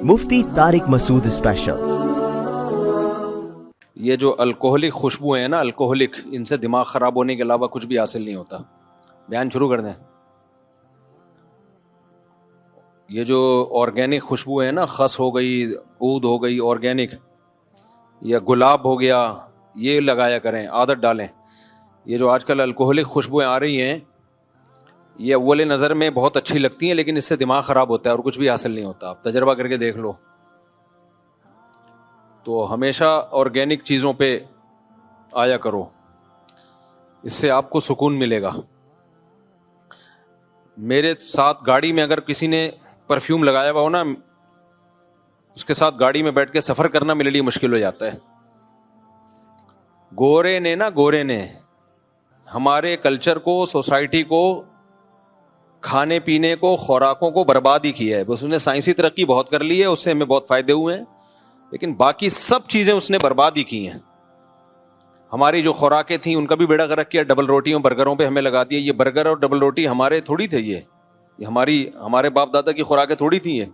مفتی طارق مسعود special. یہ جو alcoholic خوشبو ہیں نا، الکوہلک، ان سے دماغ خراب ہونے کے علاوہ کچھ بھی حاصل نہیں ہوتا۔ بیان شروع کر دیں۔ یہ جو آرگینک خوشبو ہے نا، خس ہو گئی، عود ہو گئی آرگینک، یا گلاب ہو گیا، یہ لگایا کریں، عادت ڈالیں۔ یہ جو آج کل الکوہلک خوشبوئیں آ رہی ہیں، یہ اول نظر میں بہت اچھی لگتی ہیں، لیکن اس سے دماغ خراب ہوتا ہے اور کچھ بھی حاصل نہیں ہوتا۔ آپ تجربہ کر کے دیکھ لو۔ تو ہمیشہ آرگینک چیزوں پہ آیا کرو، اس سے آپ کو سکون ملے گا۔ میرے ساتھ گاڑی میں اگر کسی نے پرفیوم لگایا ہوا ہو نا، اس کے ساتھ گاڑی میں بیٹھ کے سفر کرنا میرے لیے مشکل ہو جاتا ہے۔ گورے نے ہمارے کلچر کو، سوسائٹی کو، کھانے پینے کو، خوراکوں کو برباد ہی کیا ہے۔ بس اس نے سائنسی ترقی بہت کر لی ہے، اس سے ہمیں بہت فائدے ہوئے ہیں، لیکن باقی سب چیزیں اس نے برباد ہی کی ہیں۔ ہماری جو خوراکیں تھیں ان کا بھی بیڑا غرق کیا، ڈبل روٹیوں برگروں پہ ہمیں لگا دیا۔ یہ برگر اور ڈبل روٹی ہمارے تھوڑی تھے، یہ ہمارے باپ دادا کی خوراکیں تھوڑی تھیں۔ یہ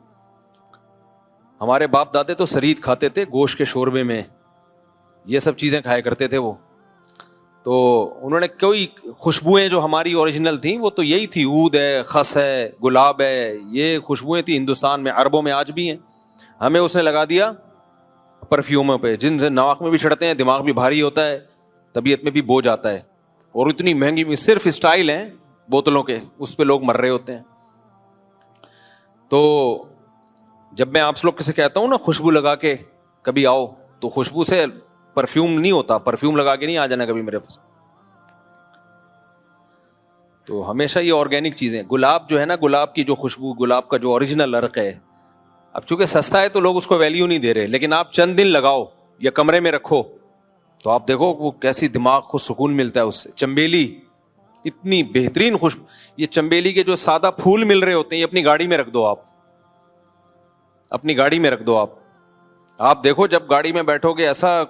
ہمارے باپ دادے تو سرید کھاتے تھے، گوشت کے شوربے میں یہ سب چیزیں کھایا کرتے تھے وہ۔ تو انہوں نے کوئی خوشبوئیں جو ہماری اوریجنل تھیں وہ تو یہی تھی، عود ہے، خس ہے، گلاب ہے، یہ خوشبوئیں تھیں ہندوستان میں، عربوں میں آج بھی ہیں۔ ہمیں اس نے لگا دیا پرفیوموں پہ، جن سے ناک میں بھی چڑھتے ہیں، دماغ بھی بھاری ہوتا ہے، طبیعت میں بھی بوجھ آتا ہے، اور اتنی مہنگی، صرف اسٹائل ہیں بوتلوں کے، اس پہ لوگ مر رہے ہوتے ہیں۔ تو جب میں آپ لوگ سے کہتا ہوں نا خوشبو لگا کے کبھی آؤ، تو خوشبو سے پرفیوم نہیں ہوتا، پرفیوم لگا کے نہیں آ جانا کبھی میرے پاس۔ تو ہمیشہ یہ آرگینک چیزیں، گلاب جو ہے نا، گلاب کی جو خوشبو، گلاب کا جو اوریجنل عرق ہے، اب چونکہ سستا ہے تو لوگ اس کو ویلیو نہیں دے رہے، لیکن آپ چند دن لگاؤ یا کمرے میں رکھو تو آپ دیکھو وہ کیسی دماغ کو سکون ملتا ہے اس سے۔ چنبیلی اتنی بہترین خوشبو، یہ چنبیلی کے جو سادہ پھول مل رہے ہوتے ہیں، یہ اپنی گاڑی میں رکھ دو، آپ اپنی گاڑی میں رکھ دو۔ آپ دیکھو جب گاڑی میں بیٹھو گے ایسا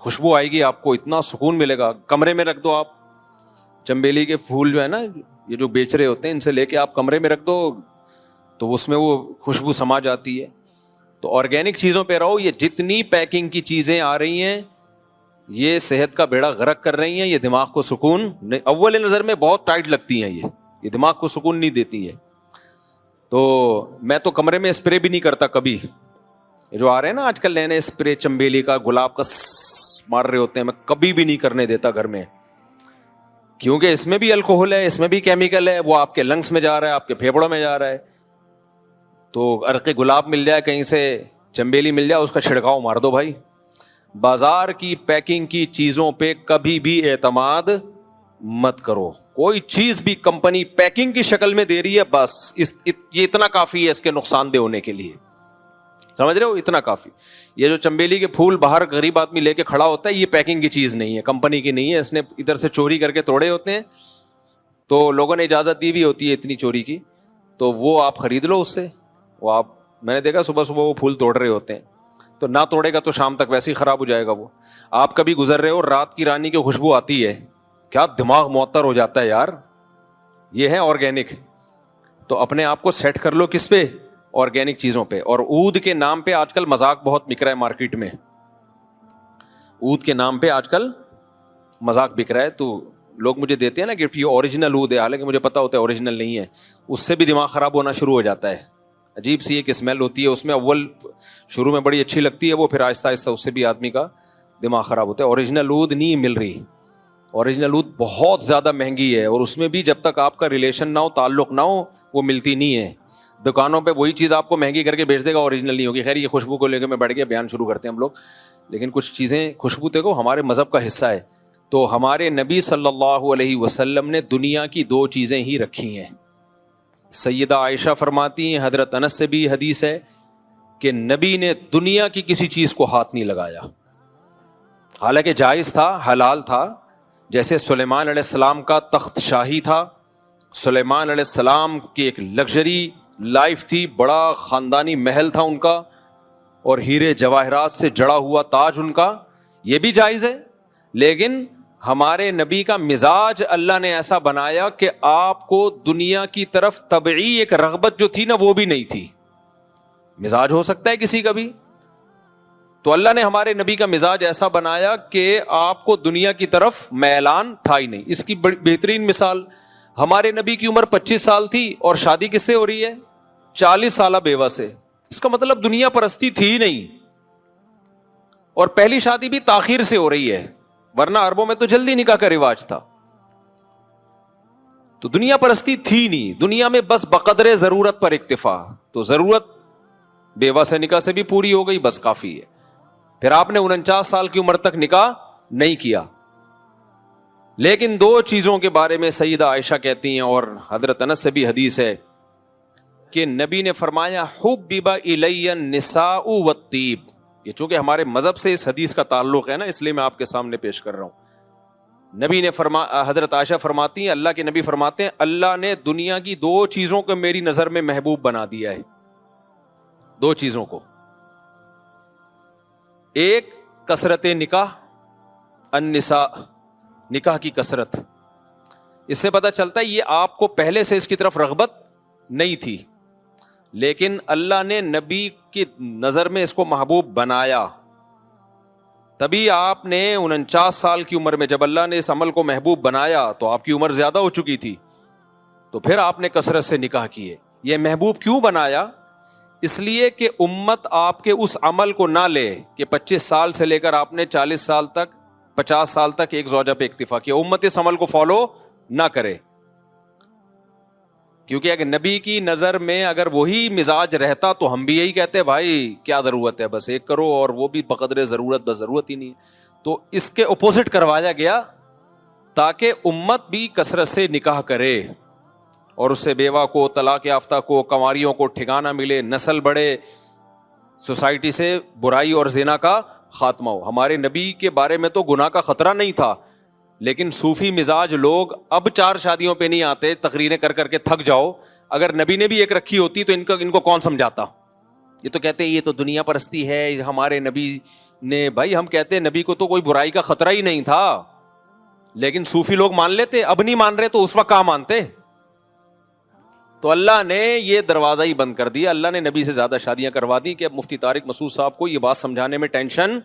خوشبو آئے گی، آپ کو اتنا سکون ملے گا۔ کمرے میں رکھ دو آپ چنبیلی کے پھول جو ہے نا، یہ جو بیچ رہے ہوتے ہیں، ان سے لے کے آپ کمرے میں رکھ دو تو اس میں وہ خوشبو سما جاتی ہے۔ تو آرگینک چیزوں پہ رہو۔ یہ جتنی پیکنگ کی چیزیں آ رہی ہیں یہ صحت کا بیڑا غرق کر رہی ہیں، یہ دماغ کو سکون اول نظر میں بہت ٹائٹ لگتی ہیں، یہ دماغ کو سکون نہیں دیتی ہے۔ تو میں تو کمرے میں اسپرے بھی نہیں کرتا کبھی، یہ جو آ رہے ہیں نا آج کل نئے نئے اسپرے، چنبیلی کا، گلاب کا مار رہے ہوتے ہیں، میں کبھی بھی نہیں کرنے دیتا گھر میں، کیونکہ اس میں بھی الکوہل ہے، اس میں بھی کیمیکل ہے، وہ آپ کے لنگس میں جا رہا ہے، آپ کے پھیپڑوں میں جا رہا ہے۔ تو عرق گلاب مل جائے کہیں سے، چنبیلی مل جائے، اس کا چھڑکاؤ مار دو بھائی۔ بازار کی پیکنگ کی چیزوں پہ کبھی بھی اعتماد مت کرو۔ کوئی چیز بھی کمپنی پیکنگ کی شکل میں دے رہی ہے، بس یہ اتنا کافی ہے اس کے نقصان دہ ہونے کے لیے، سمجھ رہے ہو؟ اتنا کافی۔ یہ جو چنبیلی کے پھول باہر غریب آدمی لے کے کھڑا ہوتا ہے، یہ پیکنگ کی چیز نہیں ہے، کمپنی کی نہیں ہے، اس نے ادھر سے چوری کر کے توڑے ہوتے ہیں، تو لوگوں نے اجازت دی بھی ہوتی ہے اتنی چوری کی، تو وہ آپ خرید لو اس سے۔ وہ آپ، میں نے دیکھا صبح صبح وہ پھول توڑ رہے ہوتے ہیں، تو نہ توڑے گا تو شام تک ویسے ہی خراب ہو جائے گا وہ۔ آپ کبھی گزر رہے ہو، رات کی رانی کی خوشبو آتی ہے، کیا دماغ معطر ہو جاتا ہے یار۔ یہ ہے آرگینک۔ تو اپنے آپ کو سیٹ کر لو کس پہ؟ آرگینک چیزوں پہ۔ اور عود کے نام پہ آج کل مذاق بہت بک رہا ہے مارکیٹ میں، عود کے نام پہ آج کل مذاق بک رہا ہے، تو لوگ مجھے دیتے ہیں نا گفٹ، یہ اوریجنل عود ہے، حالانکہ مجھے پتا ہوتا ہے اوریجنل نہیں ہے، اس سے بھی دماغ خراب ہونا شروع ہو جاتا ہے۔ عجیب سی ایک اسمیل ہوتی ہے اس میں، اول شروع میں بڑی اچھی لگتی ہے وہ، پھر آہستہ آہستہ اس سے بھی آدمی کا دماغ خراب ہوتا ہے۔ اوریجنل عود نہیں مل رہی، اوریجنل عود بہت زیادہ مہنگی ہے، اور اس میں بھی جب تک آپ کا ریلیشن نہ ہو، تعلق نہ ہو، وہ ملتی نہیں ہے۔ دکانوں پہ وہی چیز آپ کو مہنگی کر کے بیچ دے گا، اوریجنل نہیں ہوگی۔ خیر یہ خوشبو کو لے کے میں بیٹھ گیا، بیان شروع کرتے ہیں ہم لوگ، لیکن کچھ چیزیں خوشبو دیکھو ہمارے مذہب کا حصہ ہے۔ تو ہمارے نبی صلی اللہ علیہ وسلم نے دنیا کی دو چیزیں ہی رکھی ہیں۔ سیدہ عائشہ فرماتی ہیں، حضرت انس سے بھی حدیث ہے کہ نبی نے دنیا کی کسی چیز کو ہاتھ نہیں لگایا، حالانکہ جائز تھا، حلال تھا۔ جیسے سلیمان علیہ السلام کا تخت شاہی تھا، سلیمان علیہ السلام کی ایک لگژری لائف تھی، بڑا خاندانی محل تھا ان کا، اور ہیرے جواہرات سے جڑا ہوا تاج ان کا، یہ بھی جائز ہے۔ لیکن ہمارے نبی کا مزاج اللہ نے ایسا بنایا کہ آپ کو دنیا کی طرف طبعی ایک رغبت جو تھی نا وہ بھی نہیں تھی۔ مزاج ہو سکتا ہے کسی کا بھی. تو اللہ نے ہمارے نبی کا مزاج ایسا بنایا کہ آپ کو دنیا کی طرف میلان تھا ہی نہیں. اس کی بہترین مثال, ہمارے نبی کی عمر 25 سال تھی اور شادی کس سے ہو رہی ہے؟ 40 سالہ بیوہ سے. اس کا مطلب دنیا پرستی تھی نہیں, اور پہلی شادی بھی تاخیر سے ہو رہی ہے, ورنہ عربوں میں تو جلدی نکاح کا رواج تھا. تو دنیا پرستی تھی نہیں, دنیا میں بس بقدر ضرورت پر اکتفا. تو ضرورت بیوہ سے نکاح سے بھی پوری ہو گئی, بس کافی ہے. پھر آپ نے 49 سال کی عمر تک نکاح نہیں کیا. لیکن دو چیزوں کے بارے میں سیدہ عائشہ کہتی ہیں, اور حضرت انس سے بھی حدیث ہے, کہ نبی نے فرمایا حبب الی النساء والطیب. یہ چونکہ ہمارے مذہب سے اس حدیث کا تعلق ہے نا, اس لیے میں آپ کے سامنے پیش کر رہا ہوں. نبی نے حضرت عائشہ فرماتی ہیں, اللہ کے نبی فرماتے ہیں, اللہ نے دنیا کی دو چیزوں کو میری نظر میں محبوب بنا دیا ہے. دو چیزوں کو, ایک کثرت نکاح, النساء, نکاح کی کثرت. اس سے پتہ چلتا ہے یہ آپ کو پہلے سے اس کی طرف رغبت نہیں تھی, لیکن اللہ نے نبی کی نظر میں اس کو محبوب بنایا. تبھی آپ نے 49 سال کی عمر میں جب اللہ نے اس عمل کو محبوب بنایا تو آپ کی عمر زیادہ ہو چکی تھی, تو پھر آپ نے کثرت سے نکاح کیے. یہ محبوب کیوں بنایا؟ اس لیے کہ امت آپ کے اس عمل کو نہ لے کہ 25 سال سے لے کر آپ نے 40 سال تک 50 سال تک ایک زوجہ پہ اکتفا کیا, امت اس عمل کو فالو نہ کرے. کیونکہ اگر نبی کی نظر میں اگر وہی مزاج رہتا تو ہم بھی یہی کہتے بھائی کیا ضرورت ہے, بس ایک کرو, اور وہ بھی بقدر ضرورت, بس ضرورت ہی نہیں. تو اس کے اپوزٹ کروایا گیا تاکہ امت بھی کثرت سے نکاح کرے, اور اس سے بیوہ کو, طلاق یافتہ کو, کنواریوں کو ٹھکانہ ملے, نسل بڑھے, سوسائٹی سے برائی اور زنا کا خاتمہ ہو. ہمارے نبی کے بارے میں تو گناہ کا خطرہ نہیں تھا, لیکن صوفی مزاج لوگ اب 4 شادیوں پہ نہیں آتے, تقریریں کر کر کے تھک جاؤ. اگر نبی نے بھی ایک رکھی ہوتی تو ان کو کون سمجھاتا؟ یہ تو کہتے یہ تو دنیا پرستی ہے, ہمارے نبی نے, بھائی ہم کہتے ہیں نبی کو تو کوئی برائی کا خطرہ ہی نہیں تھا, لیکن صوفی لوگ مان لیتے, اب نہیں مان رہے تو اس وقت کہاں مانتے؟ تو اللہ نے یہ دروازہ ہی بند کر دیا. اللہ نے نبی سے زیادہ شادیاں کروا دی کہ اب مفتی طارق مسعود صاحب کو یہ بات سمجھانے میں ٹینشن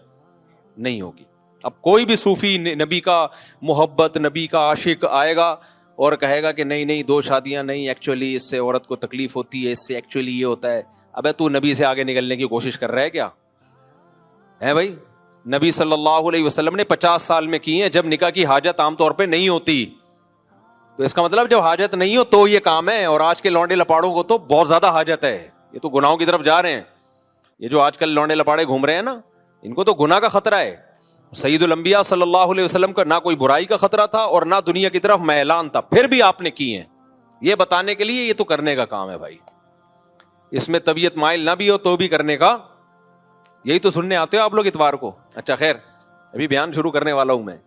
نہیں ہوگی. اب کوئی بھی صوفی نبی کا محبت, نبی کا عاشق آئے گا اور کہے گا کہ نہیں 2 شادیاں نہیں, ایکچولی اس سے عورت کو تکلیف ہوتی ہے, اس سے ایکچولی یہ ہوتا ہے. ابے تو نبی سے آگے نکلنے کی کوشش کر رہا ہے کیا ہے بھائی؟ نبی صلی اللہ علیہ وسلم نے 50 سال میں کی ہیں جب نکاح کی حاجت عام طور پہ نہیں ہوتی. تو اس کا مطلب جب حاجت نہیں ہو تو یہ کام ہے, اور آج کے لونڈے لپاڑوں کو تو بہت زیادہ حاجت ہے, یہ تو گناہوں کی طرف جا رہے ہیں. یہ جو آج کل لونڈے لپاڑے گھوم رہے ہیں نا, ان کو تو گناہ کا خطرہ ہے. سید الانبیاء صلی اللہ علیہ وسلم کا نہ کوئی برائی کا خطرہ تھا اور نہ دنیا کی طرف میلان تھا, پھر بھی آپ نے کی ہیں. یہ بتانے کے لیے یہ تو کرنے کا کام ہے بھائی, اس میں طبیعت مائل نہ بھی ہو تو بھی کرنے کا. یہی تو سننے آتے ہو آپ لوگ اتوار کو. اچھا خیر, ابھی بیان شروع کرنے والا ہوں میں.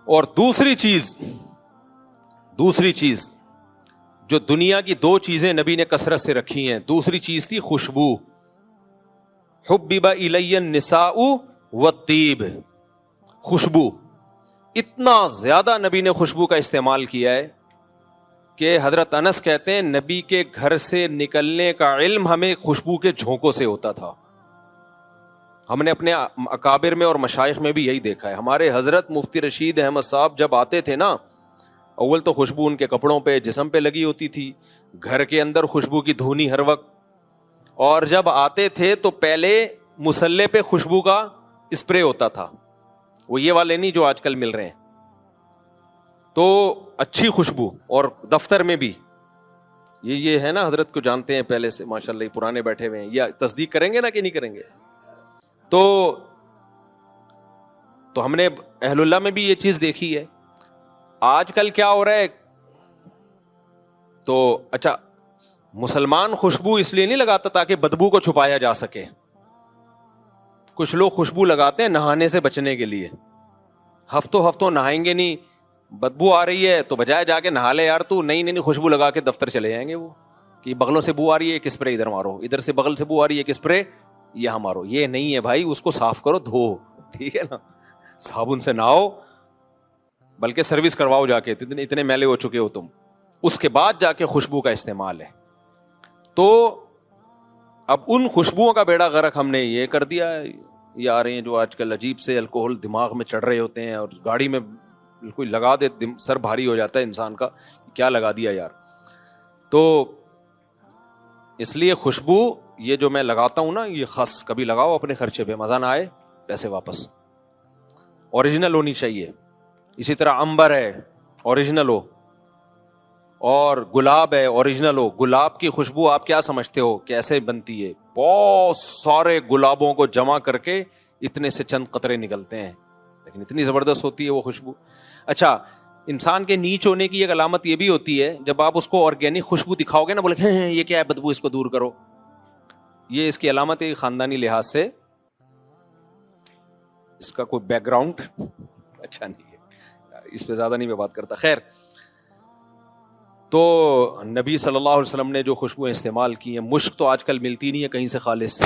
اور دوسری چیز جو دنیا کی 2 چیزیں نبی نے کثرت سے رکھی ہیں, دوسری چیز تھی خوشبو. حبب الی النساء والطیب, خوشبو. اتنا زیادہ نبی نے خوشبو کا استعمال کیا ہے کہ حضرت انس کہتے ہیں نبی کے گھر سے نکلنے کا علم ہمیں خوشبو کے جھونکوں سے ہوتا تھا. ہم نے اپنے اکابر میں اور مشائخ میں بھی یہی دیکھا ہے. ہمارے حضرت مفتی رشید احمد صاحب جب آتے تھے نا, اول تو خوشبو ان کے کپڑوں پہ, جسم پہ لگی ہوتی تھی, گھر کے اندر خوشبو کی دھونی ہر وقت. اور جب آتے تھے تو پہلے مصلے پہ خوشبو کا اسپرے ہوتا تھا, وہ یہ والے نہیں جو آج کل مل رہے ہیں. تو اچھی خوشبو, اور دفتر میں بھی یہ ہے نا, حضرت کو جانتے ہیں پہلے سے ماشاءاللہ, یہ پرانے بیٹھے ہوئے ہیں, یا تصدیق کریں گے نا کہ نہیں کریں گے؟ تو ہم نے اہل اللہ میں بھی یہ چیز دیکھی ہے. آج کل کیا ہو رہا ہے, تو اچھا مسلمان خوشبو اس لیے نہیں لگاتا تاکہ بدبو کو چھپایا جا سکے. کچھ لوگ خوشبو لگاتے ہیں نہانے سے بچنے کے لیے, ہفتوں نہائیں گے نہیں, بدبو آ رہی ہے تو بجائے جا کے نہا لے یار تو, نہیں خوشبو لگا کے دفتر چلے جائیں گے وہ, کہ بغلوں سے بو آ رہی ہے, ایک اسپرے ادھر مارو, ادھر سے بغل سے بو آ رہی ہے, ایک اسپرے یہاں مارو. یہ نہیں ہے بھائی, اس کو صاف کرو, دھو, ٹھیک ہے نا, صابن سے نہاؤ, بلکہ سروس کرواؤ جا کے, اتنے میلے ہو چکے ہو تم, اس کے بعد جا کے خوشبو کا استعمال ہے. تو اب ان خوشبوؤں کا بیڑا غرق ہم نے یہ کر دیا. یہ آ رہے ہیں جو آج کل عجیب سے الکوہل دماغ میں چڑھ رہے ہوتے ہیں اور گاڑی میں کوئی لگا دے سر بھاری ہو جاتا ہے انسان کا, کیا لگا دیا یار. تو اس لیے خوشبو یہ جو میں لگاتا ہوں نا, یہ خاص کبھی لگاؤ اپنے خرچے پہ, مزہ نہ آئے پیسے واپس, اوریجنل ہونی چاہیے. اسی طرح عنبر ہے اوریجنل ہو, اور گلاب ہے اوریجنل ہو. گلاب کی خوشبو آپ کیا سمجھتے ہو کیسے بنتی ہے؟ بہت سارے گلابوں کو جمع کر کے اتنے سے چند قطرے نکلتے ہیں, لیکن اتنی زبردست ہوتی ہے وہ خوشبو. اچھا, انسان کے نیچ ہونے کی ایک علامت یہ بھی ہوتی ہے, جب آپ اس کو آرگینک خوشبو دکھاؤ گے نا, بولے یہ کیا ہے بدبو, اس کو دور کرو. یہ اس کی علامت ہے خاندانی لحاظ سے اس کا کوئی بیک گراؤنڈ اچھا نہیں ہے, اس پہ زیادہ نہیں میں بات کرتا. خیر, تو نبی صلی اللہ علیہ وسلم نے جو خوشبوئیں استعمال کی ہیں, مشک تو آج کل ملتی نہیں ہے کہیں سے خالص,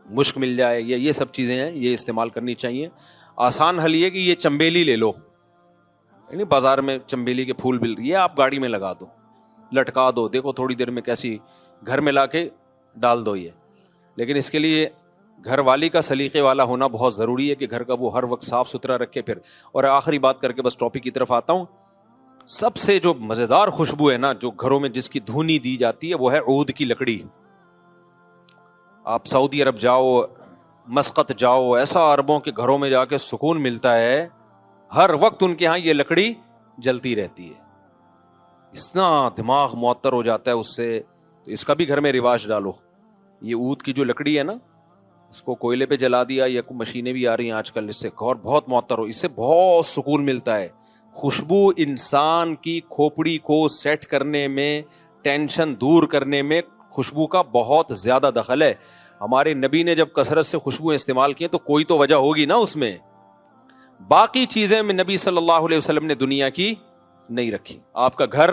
مشک مل جائے, یہ سب چیزیں ہیں, یہ استعمال کرنی چاہیے. آسان حل یہ کہ یہ چمبیلی لے لو, یعنی بازار میں چمبیلی کے پھول مل رہی ہے, آپ گاڑی میں لگا دو, لٹکا دو, دیکھو تھوڑی دیر میں کیسی, گھر میں لا کے ڈال دو یہ. لیکن اس کے لیے گھر والی کا سلیقے والا ہونا بہت ضروری ہے کہ گھر کا وہ ہر وقت صاف ستھرا رکھے. پھر اور آخری بات کر کے بس ٹاپک کی طرف آتا ہوں, سب سے جو مزیدار خوشبو ہے نا جو گھروں میں جس کی دھونی دی جاتی ہے وہ ہے عود کی لکڑی. آپ سعودی عرب جاؤ, مسقط جاؤ, ایسا عربوں کے گھروں میں جا کے سکون ملتا ہے, ہر وقت ان کے ہاں یہ لکڑی جلتی رہتی ہے, اتنا دماغ معطر ہو جاتا ہے اس سے. تو اس کا بھی گھر میں رواج ڈالو. یہ عود کی جو لکڑی ہے نا, اس کو کوئلے پہ جلا دیا, یا مشینیں بھی آ رہی ہیں آج کل, اس سے گھر بہت معطر ہو, اس سے بہت سکون ملتا ہے. خوشبو انسان کی کھوپڑی کو سیٹ کرنے میں, ٹینشن دور کرنے میں خوشبو کا بہت زیادہ دخل ہے. ہمارے نبی نے جب کثرت سے خوشبو استعمال کی تو کوئی تو وجہ ہوگی نا اس میں. باقی چیزیں میں نبی صلی اللہ علیہ وسلم نے دنیا کی نہیں رکھی. آپ کا گھر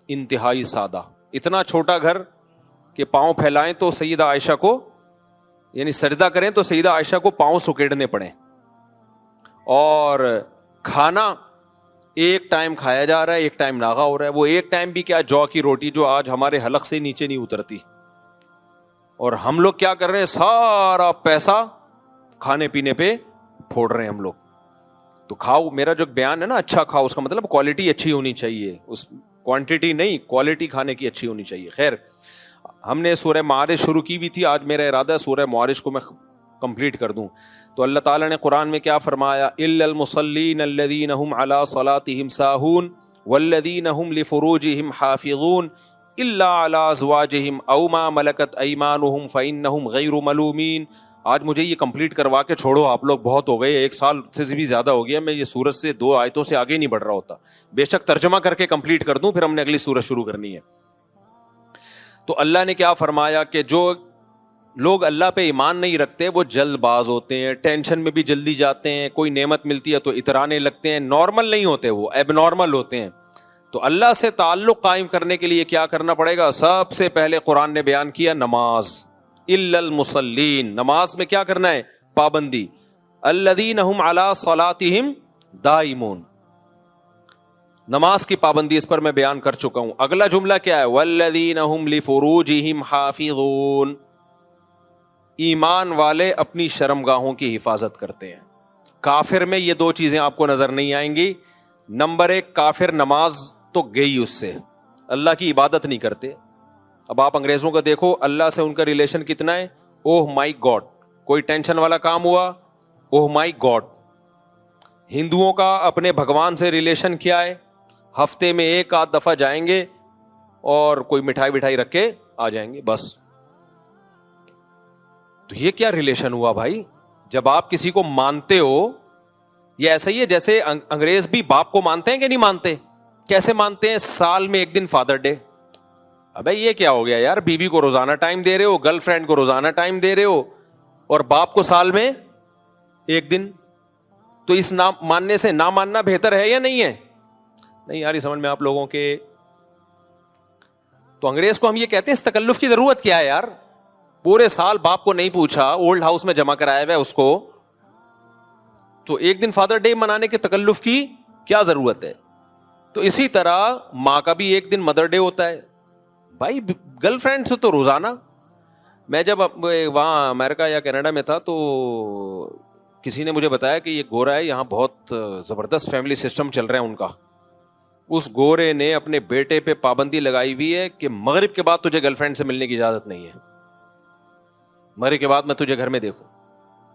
انتہائی سادہ, اتنا چھوٹا گھر کہ پاؤں پھیلائیں تو سیدہ عائشہ کو, یعنی سجدہ کریں تو سیدہ عائشہ کو پاؤں سکیڑنے پڑیں, اور کھانا ایک ٹائم کھایا جا رہا ہے, ایک ٹائم ناغا ہو رہا ہے. وہ ایک ٹائم بھی کیا, جو کی روٹی جو آج ہمارے حلق سے نیچے نہیں اترتی, اور ہم لوگ کیا کر رہے ہیں, سارا پیسہ کھانے پینے پہ پھوڑ رہے ہیں ہم لوگ. تو کھاؤ, میرا جو بیان ہے نا اچھا کھاؤ, اس کا مطلب کوالٹی اچھی ہونی چاہیے, اس کوانٹٹی نہیں, کوالٹی کھانے کی اچھی ہونی چاہیے. خیر, ہم نے سورہ معارج شروع کی ہوئی تھی, آج میرا ارادہ ہے سورہ معارج کو میں کمپلیٹ کر دوں. تو اللہ تعالیٰ نے قرآن میں کیا فرمایا, الا المصلین الذین هم علی صلاتهم ساہون والذین هم لفروجهم حافظون الا علی ازواجهم او ما ملکت ایمانهم فانہم غیر ملومین. آج مجھے یہ کمپلیٹ کروا کے چھوڑو, آپ لوگ بہت ہو گئے, ایک سال سے بھی زیادہ ہو گیا, میں یہ سورت سے 2 آیتوں سے آگے نہیں بڑھ رہا ہوتا. بے شک ترجمہ کر کے کمپلیٹ کر دوں, پھر ہم نے اگلی سورت شروع کرنی ہے. تو اللہ نے کیا فرمایا کہ جو لوگ اللہ پہ ایمان نہیں رکھتے وہ جلد باز ہوتے ہیں, ٹینشن میں بھی جلدی جاتے ہیں, کوئی نعمت ملتی ہے تو اترانے لگتے ہیں, نارمل نہیں ہوتے, وہ ایب نارمل ہوتے ہیں. تو اللہ سے تعلق قائم کرنے کے لیے کیا کرنا پڑے گا؟ سب سے پہلے قرآن نے بیان کیا نماز. الا المصلین, نماز میں کیا کرنا ہے؟ پابندی. الذین هم علی صلاتہم دائمون, نماز کی پابندی, اس پر میں بیان کر چکا ہوں. اگلا جملہ کیا ہے؟ والذین هم لفروجہم حافظون, ایمان والے اپنی شرمگاہوں کی حفاظت کرتے ہیں. کافر میں یہ 2 چیزیں آپ کو نظر نہیں آئیں گی. نمبر 1, کافر نماز تو گئی اس سے, اللہ کی عبادت نہیں کرتے. اب آپ انگریزوں کا دیکھو, اللہ سے ان کا ریلیشن کتنا ہے, اوہ مائی گاڈ, کوئی ٹینشن والا کام ہوا, اوہ مائی گاڈ. ہندوؤں کا اپنے بھگوان سے ریلیشن کیا ہے, ہفتے میں 1 آدھ دفعہ جائیں گے اور کوئی مٹھائی وٹھائی رکھ کے آ جائیں گے بس. تو یہ کیا ریلیشن ہوا بھائی؟ جب آپ کسی کو مانتے ہو, یہ ایسا ہی ہے جیسے انگریز بھی باپ کو مانتے ہیں کہ نہیں مانتے؟ کیسے مانتے ہیں؟ سال میں 1 دن فادر ڈے. ابے یہ کیا ہو گیا یار, بیوی کو روزانہ ٹائم دے رہے ہو, گرل فرینڈ کو روزانہ ٹائم دے رہے ہو, اور باپ کو سال میں 1 دن. تو اس نہ ماننے سے نہ ماننا بہتر ہے یا نہیں ہے؟ نہیں یار, سمجھ میں آپ لوگوں کے. تو انگریز کو ہم یہ کہتے ہیں اس تکلف کی ضرورت کیا ہے یار؟ پورے سال باپ کو نہیں پوچھا, اولڈ ہاؤس میں جمع کرایا ہوا ہے اس کو, تو 1 دن فادر ڈے منانے کے تکلف کی کیا ضرورت ہے؟ تو اسی طرح ماں کا بھی 1 دن مدر ڈے ہوتا ہے. بھائی گرل فرینڈ سے تو روزانہ. میں جب وہاں امریکہ یا کینیڈا میں تھا تو کسی نے مجھے بتایا کہ یہ گورا ہے, یہاں بہت زبردست فیملی سسٹم چل رہا ہے ان کا. اس گورے نے اپنے بیٹے پہ پابندی لگائی ہوئی ہے کہ مغرب کے بعد تجھے گرل فرینڈ سے ملنے کی اجازت نہیں ہے, مغرب کے بعد میں تجھے گھر میں دیکھوں.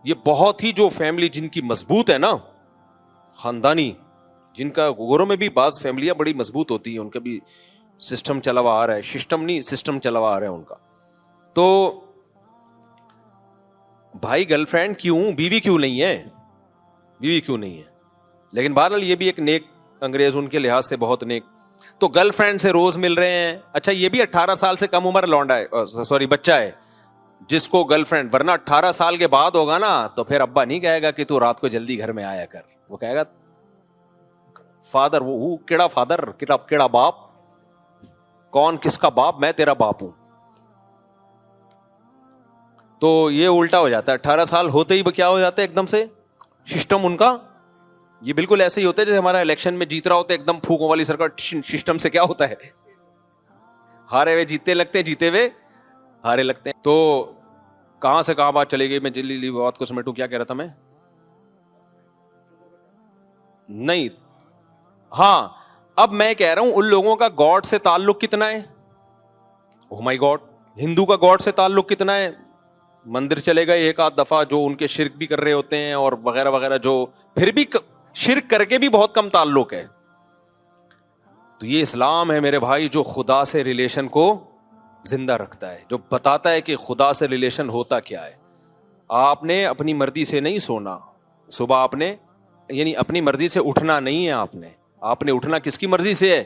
یہ بہت ہی جو فیملی جن کی مضبوط ہے نا, خاندانی, جن کا گوروں میں بھی بعض فیملیاں بڑی مضبوط ہوتی ہیں, ان کا بھی سسٹم چلا ہوا آ رہا ہے, سسٹم نہیں سسٹم چلا ہوا آ رہا ہے ان کا. تو بھائی گرل فرینڈ کیوں, بیوی کیوں نہیں ہے, بیوی کیوں نہیں ہے, لیکن بہرحال یہ بھی ایک نیک انگریز ان کے لحاظ سے بہت نیک. تو گرل فرینڈ سے روز مل رہے ہیں. اچھا یہ بھی 18 سال سے کم عمر لونڈا ہے, سوری بچہ ہے جس کو گرل فرینڈ, ورنہ 18 سال کے بعد ہوگا نا تو پھر ابا نہیں کہے گا کہ تو رات کو جلدی گھر میں آیا کر, وہ کہے گا فادر, وہ کیڑا فادر, کیڑا باپ, کون کس کا باپ, میں تیرا باپ ہوں. تو یہ الٹا ہو جاتا ہے, 18 سال ہوتے ہی کیا ہو جاتا ہے ایک دم سے سسٹم ان کا. یہ بالکل ایسے ہی ہوتا ہے جیسے ہمارا الیکشن میں جیت رہا ہوتا ہے ایک دم پھونکوں والی سرکار, سسٹم سے کیا ہوتا ہے, ہارے ہوئے جیتے لگتے ہیں, جیتے ہوئے ہارے لگتے ہیں. تو کہاں سے کہاں بات چلے گئی, میں جلدی بات کو سمیٹوں. کیا کہہ رہا تھا میں, نہیں ہاں اب میں کہہ رہا ہوں ان لوگوں کا گاڈ سے تعلق کتنا ہے, او مائی گاڈ, ہندو کا گاڈ سے تعلق کتنا ہے, مندر چلے گئے ایک آدھ دفعہ, جو ان کے شرک بھی کر رہے ہوتے ہیں اور وغیرہ وغیرہ, جو پھر بھی شرک کر کے بھی بہت کم تعلق ہے. تو یہ اسلام ہے میرے بھائی جو خدا سے ریلیشن کو زندہ رکھتا ہے, جو بتاتا ہے کہ خدا سے ریلیشن ہوتا کیا ہے. آپ نے اپنی مرضی سے نہیں سونا, صبح آپ نے یعنی اپنی مرضی سے اٹھنا نہیں ہے, آپ نے اٹھنا کس کی مرضی سے ہے.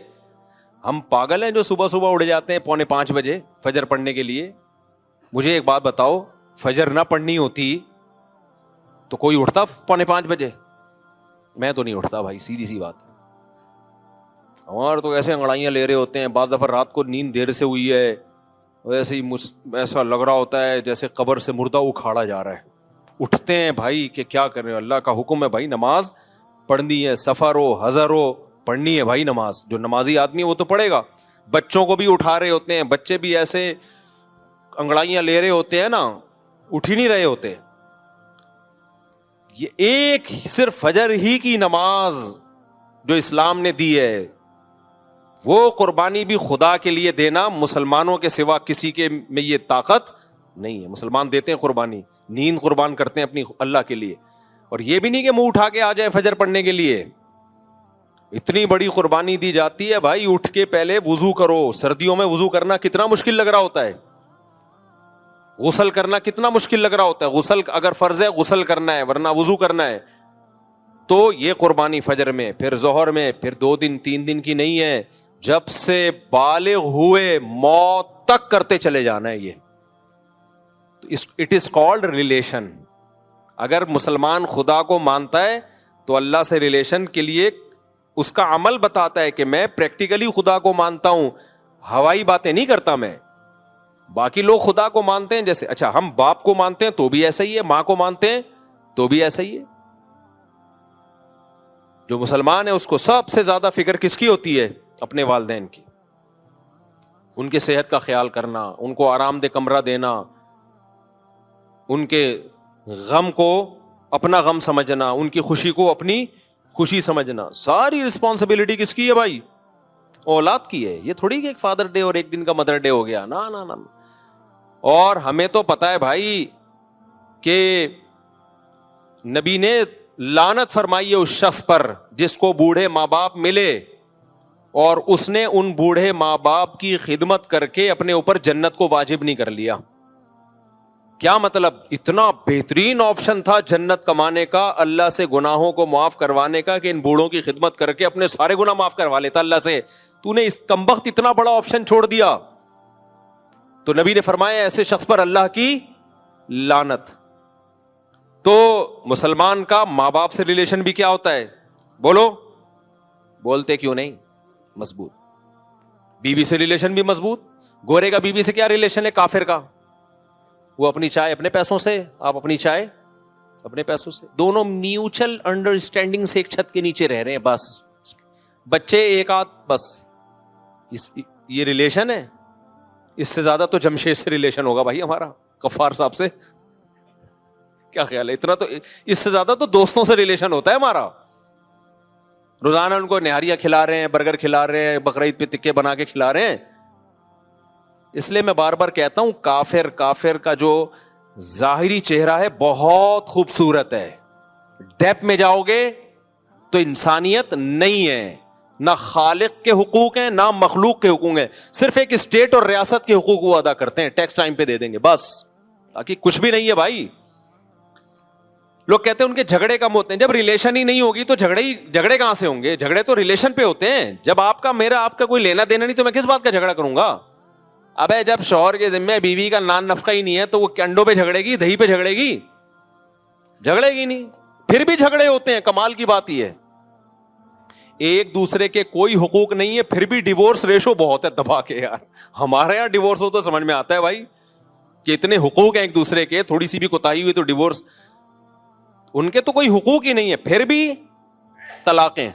ہم پاگل ہیں جو صبح صبح اٹھ جاتے ہیں 4:45 بجے فجر پڑھنے کے لیے. مجھے ایک بات بتاؤ, فجر نہ پڑھنی ہوتی تو کوئی اٹھتا 4:45 بجے؟ میں تو نہیں اٹھتا بھائی, سیدھی سی بات. ہمارے تو ایسے انگڑائیاں لے رہے ہوتے ہیں, بعض دفعہ رات کو نیند دیر سے ہوئی ہے, ویسے ہی ایسا لگ رہا ہوتا ہے جیسے قبر سے مردہ اکھاڑا جا رہا ہے. اٹھتے ہیں بھائی کہ کیا کریں, اللہ کا حکم ہے بھائی نماز پڑھنی ہے, سفر ہو حضر ہو پڑھنی ہے بھائی نماز. جو نمازی آدمی ہے وہ تو پڑھے گا. بچوں کو بھی اٹھا رہے ہوتے ہیں, بچے بھی ایسے انگڑائیاں لے رہے ہوتے ہیں نا, اٹھ ہی نہیں رہے ہوتے. یہ ایک صرف فجر ہی کی نماز جو اسلام نے دی ہے, وہ قربانی بھی خدا کے لیے دینا, مسلمانوں کے سوا کسی کے میں یہ طاقت نہیں ہے. مسلمان دیتے ہیں قربانی, نیند قربان کرتے ہیں اپنی اللہ کے لیے. اور یہ بھی نہیں کہ منہ اٹھا کے آ جائے فجر پڑھنے کے لیے, اتنی بڑی قربانی دی جاتی ہے بھائی. اٹھ کے پہلے وضو کرو. سردیوں میں وضو کرنا کتنا مشکل لگ رہا ہوتا ہے, غسل کرنا کتنا مشکل لگ رہا ہوتا ہے. غسل اگر فرض ہے غسل کرنا ہے, ورنہ وضو کرنا ہے. تو یہ قربانی فجر میں, پھر ظہر میں, پھر 2 دن 3 دن کی نہیں ہے, جب سے بالغ ہوئے موت تک کرتے چلے جانا ہے. یہ اٹ از کالڈ ریلیشن. اگر مسلمان خدا کو مانتا ہے تو اللہ سے ریلیشن کے لیے اس کا عمل بتاتا ہے کہ میں پریکٹیکلی خدا کو مانتا ہوں, ہوائی باتیں نہیں کرتا میں. باقی لوگ خدا کو مانتے ہیں جیسے, اچھا ہم باپ کو مانتے ہیں تو بھی ایسا ہی ہے, ماں کو مانتے ہیں تو بھی ایسا ہی ہے. جو مسلمان ہے اس کو سب سے زیادہ فکر کس کی ہوتی ہے, اپنے والدین کی. ان کے صحت کا خیال کرنا, ان کو آرام دہ کمرہ دینا, ان کے غم کو اپنا غم سمجھنا, ان کی خوشی کو اپنی خوشی سمجھنا. ساری رسپانسبلٹی کس کی ہے بھائی, اولاد کی ہے. یہ تھوڑی کہ ایک فادر ڈے اور ایک دن کا مدر ڈے ہو گیا, نا نا نا. اور ہمیں تو پتا ہے بھائی کہ نبی نے لعنت فرمائی ہے اس شخص پر جس کو بوڑھے ماں باپ ملے اور اس نے ان بوڑھے ماں باپ کی خدمت کر کے اپنے اوپر جنت کو واجب نہیں کر لیا. کیا مطلب, اتنا بہترین آپشن تھا جنت کمانے کا, اللہ سے گناہوں کو معاف کروانے کا, کہ ان بوڑھوں کی خدمت کر کے اپنے سارے گناہ معاف کروا لیتا اللہ سے. تو نے اس کمبخت اتنا بڑا آپشن چھوڑ دیا. تو نبی نے فرمایا ایسے شخص پر اللہ کی لعنت. تو مسلمان کا ماں باپ سے ریلیشن بھی کیا ہوتا ہے, بولو, بولتے کیوں نہیں, مضبوط. بیوی سے ریلیشن بھی مضبوط. گورے کا بیوی سے کیا ریلیشن ہے, کافر کا. وہ اپنی چائے اپنے پیسوں سے, آپ اپنی چائے اپنے پیسوں سے. دونوں میوچل انڈرسٹینڈنگ سے ایک چھت کے نیچے رہ رہے ہیں بس. بچے ایک آدھ بس. یہ ریلیشن ہے. اس سے زیادہ تو جمشید سے ریلیشن ہوگا بھائی ہمارا. غفار صاحب سے. کیا خیال ہے؟ اتنا تو, اس سے زیادہ تو دوستوں سے ریلیشن ہوتا ہے ہمارا. روزانہ ان کو نہاریاں کھلا رہے ہیں, برگر کھلا رہے ہیں, بقرعید پہ تکے بنا کے کھلا رہے ہیں. اس لیے میں بار بار کہتا ہوں, کافر کا جو ظاہری چہرہ ہے بہت خوبصورت ہے, ڈیپ میں جاؤ گے تو انسانیت نہیں ہے, نہ خالق کے حقوق ہیں نہ مخلوق کے حقوق ہیں, صرف ایک اسٹیٹ اور ریاست کے حقوق وہ ادا کرتے ہیں, ٹیکس ٹائم پہ دے دیں گے بس, باقی کچھ بھی نہیں ہے بھائی. لوگ کہتے ہیں ان کے جھگڑے کم ہوتے ہیں, جب ریلیشن ہی نہیں ہوگی تو جھگڑے کہاں سے ہوں گے؟ جھگڑے تو ریلیشن پہ ہوتے ہیں. جب آپ کا کوئی لینا دینا نہیں تو میں کس بات کا جھگڑا کروں گا؟ ابے جب شوہر کے ذمہ بیوی کا نان نفقہ ہی نہیں ہے تو وہ انڈوں پہ جھگڑے گی, دہی پہ جھگڑے گی؟ جھگڑے گی نہیں. پھر بھی جھگڑے ہوتے ہیں. کمال کی بات یہ ہے ایک دوسرے کے کوئی حقوق نہیں ہے, پھر بھی ڈیورس ریشو بہت ہے دبا کے. یار ہمارے یہاں ڈیورس ہو تو سمجھ میں آتا ہے بھائی کہ اتنے حقوق ہیں ایک دوسرے کے, تھوڑی سی بھی کوتاہی ہوئی تو ڈیورس. ان کے تو کوئی حقوق ہی نہیں ہے, پھر بھی طلاقیں.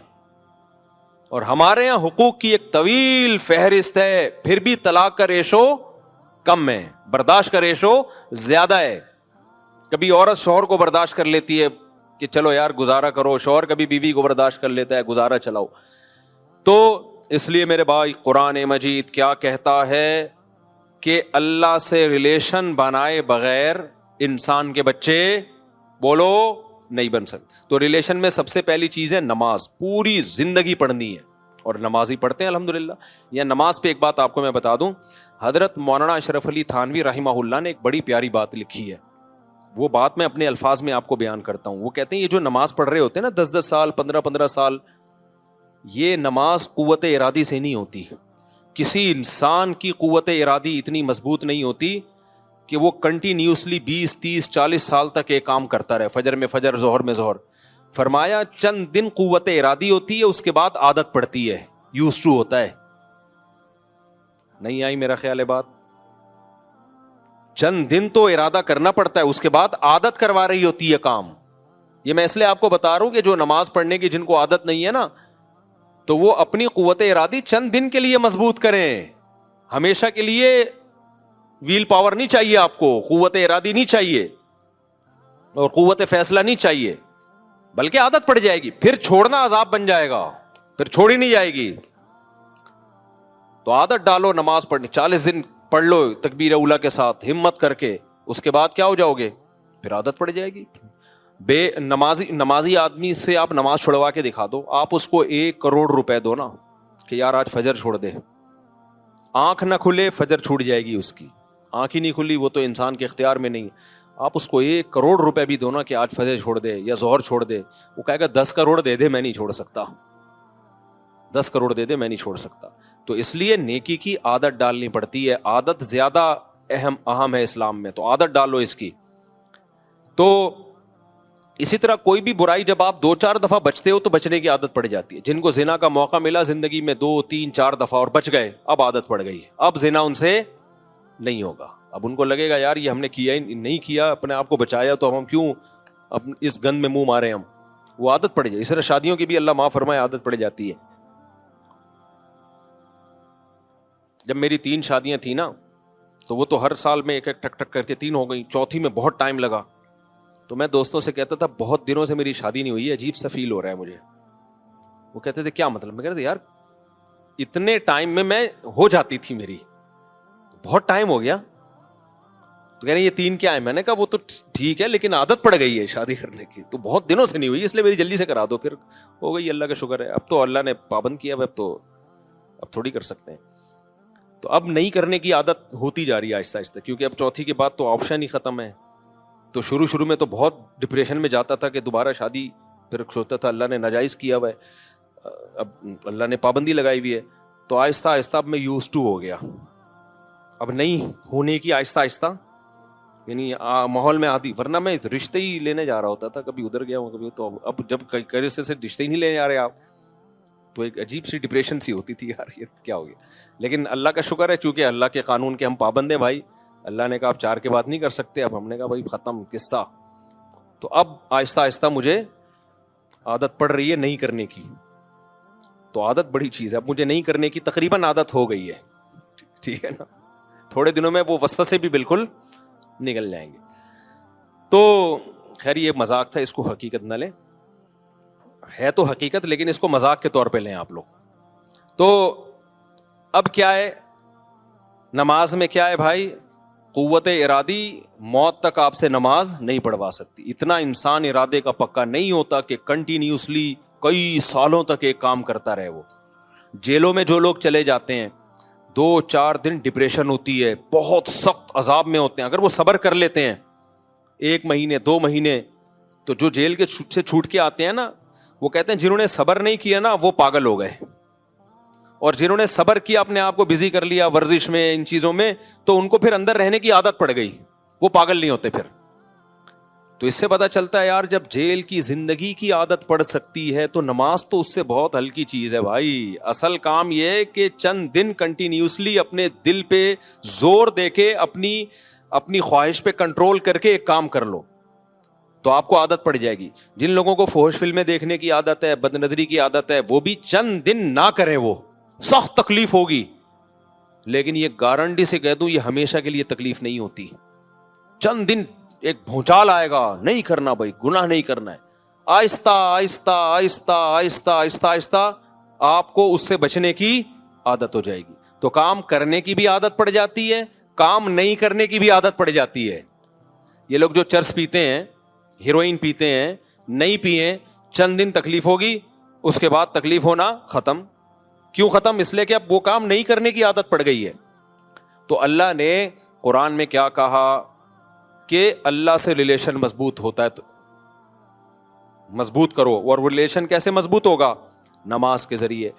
اور ہمارے یہاں حقوق کی ایک طویل فہرست ہے, پھر بھی طلاق کا ریشو کم ہے, برداشت کا ریشو زیادہ ہے. کبھی عورت شوہر کو برداشت کر لیتی ہے کہ چلو یار گزارا کرو, شوہر کبھی بیوی کو برداشت کر لیتا ہے, گزارا چلاؤ. تو اس لیے میرے بھائی قرآن مجید کیا کہتا ہے کہ اللہ سے ریلیشن بنائے بغیر انسان کے بچے بولو نہیں بن سکتے. تو ریلیشن میں سب سے پہلی چیز ہے نماز, پوری زندگی پڑھنی ہے, اور نماز ہی پڑھتے ہیں الحمدللہ. یا نماز پہ ایک بات آپ کو میں بتا دوں, حضرت مولانا اشرف علی تھانوی رحمہ اللہ نے ایک بڑی پیاری بات لکھی ہے, وہ بات میں اپنے الفاظ میں آپ کو بیان کرتا ہوں. وہ کہتے ہیں یہ جو نماز پڑھ رہے ہوتے ہیں نا 10 سال 15 سال, یہ نماز قوت ارادی سے نہیں ہوتی. کسی انسان کی قوت ارادی اتنی مضبوط نہیں ہوتی کہ وہ کنٹینیوسلی 20 30 40 سال تک ایک کام کرتا رہے, فجر میں فجر, ظہر میں ظہر. فرمایا چند دن قوت ارادی ہوتی ہے, اس کے بعد عادت پڑتی ہے, یوز ٹو ہوتا ہے. نہیں آئی میرا خیال ہے بات؟ چند دن تو ارادہ کرنا پڑتا ہے, اس کے بعد عادت کروا رہی ہوتی ہے کام. یہ میں اس لیے آپ کو بتا رہا ہوں کہ جو نماز پڑھنے کی جن کو عادت نہیں ہے نا, تو وہ اپنی قوت ارادی چند دن کے لیے مضبوط کریں. ہمیشہ کے لیے ویل پاور نہیں چاہیے آپ کو, قوت ارادی نہیں چاہیے, اور قوت فیصلہ نہیں چاہیے, بلکہ عادت پڑ جائے گی, پھر چھوڑنا عذاب بن جائے گا, پھر چھوڑی نہیں جائے گی. تو عادت ڈالو نماز پڑھنے, 40 دن پڑھ لو تکبیر اولیٰ کے ساتھ ہمت کر کے, اس کے بعد کیا ہو جاؤ گے, پھر عادت پڑ جائے گی. بے نمازی آدمی سے آپ نماز چھڑوا کے دکھا دو, آپ اس کو 1 کروڑ روپے دو نا کہ یار آج فجر چھوڑ دے, آنکھ نہ کھلے فجر چھوٹ جائے گی اس کی, آنکھ ہی نہیں کھلی وہ تو انسان کے اختیار میں نہیں. آپ اس کو 1 کروڑ روپے بھی دو نا کہ آج فجر چھوڑ دے یا ظہر چھوڑ دے, وہ کہے گا 10 کروڑ دے دے میں نہیں چھوڑ سکتا, 10 کروڑ دے دے میں نہیں چھوڑ سکتا. تو اس لیے نیکی کی عادت ڈالنی پڑتی ہے, عادت زیادہ اہم ہے اسلام میں, تو عادت ڈالو اس کی. تو اسی طرح کوئی بھی برائی جب آپ 2-4 دفعہ بچتے ہو تو بچنے کی عادت پڑ جاتی ہے. جن کو زنا کا موقع ملا زندگی میں 2 3 4 دفعہ اور بچ گئے, اب عادت پڑ گئی, اب زنا ان سے نہیں ہوگا. اب ان کو لگے گا یار یہ ہم نے کیا ہی نہیں کیا, اپنے آپ کو بچایا, تو ہم کیوں اب اس گند میں منہ مارے ہم, وہ عادت پڑ جائے. اس طرح شادیوں کی بھی اللہ معاف فرمائے عادت پڑ جاتی ہے. جب میری 3 شادیاں تھیں نا تو وہ تو ہر سال میں ایک ٹک ٹک کر کے 3 ہو گئی, چوتھی میں بہت ٹائم لگا. تو میں دوستوں سے کہتا تھا بہت دنوں سے میری شادی نہیں ہوئی ہے, عجیب سا فیل ہو رہا ہے مجھے. وہ کہتے تھے کیا مطلب؟ میں کہتا تھا یار اتنے ٹائم میں ہو جاتی تھی میری, بہت ٹائم ہو گیا. تو کہہ رہے یہ 3 کیا ہے؟ میں نے کہا وہ تو ٹھیک ہے لیکن عادت پڑ گئی ہے شادی کرنے کی, تو بہت دنوں سے نہیں ہوئی اس لیے میری جلدی سے کرا دو, پھر ہو گئی, اللہ کا شکر ہے. اب تو اللہ نے پابند کیا, اب تھوڑی کر سکتے ہیں. تو اب نہیں کرنے کی عادت ہوتی جا رہی ہے آہستہ آہستہ, کیونکہ اب چوتھی کے بعد تو آپشن ہی ختم ہے. تو شروع میں تو بہت ڈپریشن میں جاتا تھا کہ دوبارہ شادی, پھر سوچتا تھا اللہ نے ناجائز کیا ہوا ہے, اب اللہ نے پابندی لگائی ہوئی ہے. تو آہستہ آہستہ اب میں یوز ٹو ہو گیا, اب نہیں ہونے کی آہستہ آہستہ, یعنی ماحول میں آتی. ورنہ میں رشتے ہی لینے جا رہا ہوتا تھا, کبھی ادھر گیا ہوں کبھی, تو اب جب کئی سے رشتے ہی نہیں لینے جا رہے آپ, تو ایک عجیب سی ڈپریشن سی ہوتی تھی یار یہ کیا ہو گیا. لیکن اللہ کا شکر ہے چونکہ اللہ کے قانون کے ہم پابند ہیں بھائی. اللہ نے کہا آپ 4 کے بعد نہیں کر سکتے, اب ہم نے کہا بھائی ختم قصہ. تو اب آہستہ آہستہ مجھے عادت پڑ رہی ہے نہیں کرنے کی. تو عادت بڑی چیز ہے, اب مجھے نہیں کرنے کی تقریباً عادت ہو گئی ہے, ٹھیک ہے نا. تھوڑے دنوں میں وہ وسوسے بھی بالکل نکل جائیں گے. تو خیر یہ مذاق تھا, اس کو حقیقت نہ لیں, ہے تو حقیقت لیکن اس کو مذاق کے طور پہ لیں آپ لوگ. تو اب کیا ہے نماز میں, کیا ہے بھائی, قوت ارادی موت تک آپ سے نماز نہیں پڑھوا سکتی. اتنا انسان ارادے کا پکا نہیں ہوتا کہ کنٹینیوسلی کئی سالوں تک ایک کام کرتا رہے. وہ جیلوں میں جو لوگ چلے جاتے ہیں 2-4 دن ڈپریشن ہوتی ہے, بہت سخت عذاب میں ہوتے ہیں, اگر وہ صبر کر لیتے ہیں 1 مہینے 2 مہینے, تو جو جیل کے سے چھوٹ کے آتے ہیں نا, وہ کہتے ہیں جنہوں نے صبر نہیں کیا نا وہ پاگل ہو گئے, اور جنہوں نے صبر کیا اپنے آپ کو بزی کر لیا ورزش میں ان چیزوں میں, تو ان کو پھر اندر رہنے کی عادت پڑ گئی, وہ پاگل نہیں ہوتے پھر. تو اس سے پتا چلتا ہے یار جب جیل کی زندگی کی عادت پڑ سکتی ہے تو نماز تو اس سے بہت ہلکی چیز ہے بھائی. اصل کام یہ ہے کہ چند دن کنٹینیوسلی اپنے دل پہ زور دے کے اپنی خواہش پہ کنٹرول کر کے ایک کام کر لو تو آپ کو عادت پڑ جائے گی. جن لوگوں کو فحش فلمیں دیکھنے کی عادت ہے, بد نظری کی عادت ہے, وہ بھی چند دن نہ کریں, وہ سخت تکلیف ہوگی, لیکن یہ گارنٹی سے کہہ دوں یہ ہمیشہ کے لیے تکلیف نہیں ہوتی. چند دن ایک بھونچال آئے گا, نہیں کرنا بھائی, گناہ نہیں کرنا ہے, آہستہ آہستہ آہستہ آہستہ آہستہ آہستہ آپ کو اس سے بچنے کی عادت ہو جائے گی. تو کام کرنے کی بھی عادت پڑ جاتی ہے, کام نہیں کرنے کی بھی عادت پڑ جاتی ہے. یہ لوگ جو چرس پیتے ہیں, ہیروئن پیتے ہیں, نہیں پیئے, چند دن تکلیف ہوگی, اس کے بعد تکلیف ہونا ختم. کیوں ختم؟ اس لیے کہ اب وہ کام نہیں کرنے کی عادت پڑ گئی ہے. تو اللہ نے قرآن میں کیا کہا کہ اللہ سے ریلیشن مضبوط ہوتا ہے تو مضبوط کرو, اور وہ ریلیشن کیسے مضبوط ہوگا؟ نماز کے ذریعے.